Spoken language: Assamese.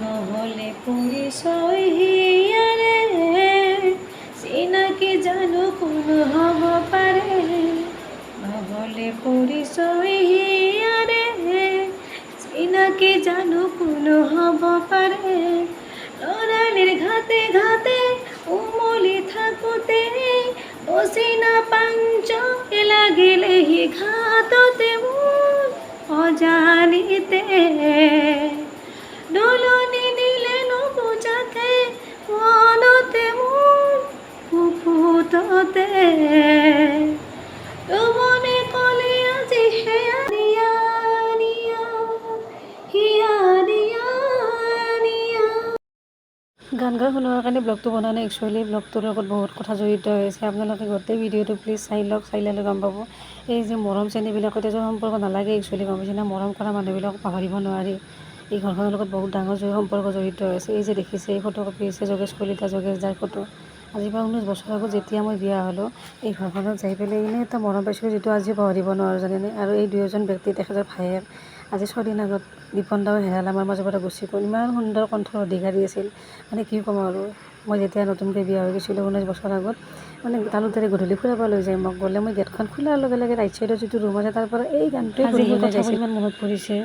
নহ'লে পৰিচয় হিয়াৰে চিনাকি জানো কোন হ'ব পাৰে নহ'লে পৰিচয় হিয়াৰে চিনাকি জানো কোন হ'ব পাৰে ল'ৰালিৰ ঘাটে ঘাটে উমলি থাকোঁতে অচিনা পাঞ্জয় লাগিলেহি ঘাটতে মোৰ অজানিতে দলনি দিলে নুবুজাকে মনতে মোৰ কুকুততে যৌৱনে ক'লে আজি সেয়া দিয়া দিয়া হিয়া দিয়া দিয়া। গান গাই শুনোৱাৰ কাৰণে ব্লগটো বনোৱা নাই। একচুৱেলি ব্লগটোৰ লগত বহুত কথা জড়িত হৈছে। আপোনালোকে গোটেই ভিডিঅ'টো প্লিজ চাই লওক, চাই ল'লে গম পাব। এই যে মৰম চেনেহবিলাকত এজন সম্পৰ্ক নালাগে একচুৱেলি, গম পাইছে না? মৰম কৰা মানুহবিলাকক পাহৰিব নোৱাৰি। এই ঘৰখনৰ লগত বহুত ডাঙৰ সম্পৰ্ক জড়িত হৈছে। এই যে দেখিছে এই ফটো কপি হৈছে যোগেশ কলিতা, যোগেশ দাৰ ফটো। আজিৰ পৰা 19 বছৰ আগত যেতিয়া মই বিয়া হ'লোঁ, এই ঘৰখনত যাই পেলাই এনেই এটা মৰম পাইছিলোঁ যিটো আজিও পাহৰিব নোৱাৰোঁ, জানেনে? আৰু এই দুয়োজন ব্যক্তি তেখেতৰ ভায়েক। আজি 6 দিন আগত দীপন দাও হেৰাল, আমাৰ মাজৰ পৰা গুচি গ'ল। ইমান সুন্দৰ কণ্ঠৰ অধিকাৰী আছিল, মানে কি ক'ম আৰু। মই যেতিয়া নতুনকৈ বিয়া হৈ গৈছিলোঁ 19 বছৰ আগত, মানে তালুতেৰে গধূলি ফুৰাব লৈ যায় মোক। গ'লে মই গেটখন খোলাৰ লগে লগে ৰাইট চাইডৰ যিটো ৰুম আছে তাৰ পৰা এই গানটোৱে শুনি শুনি যাইছিল। ইমান মনত পৰিছে।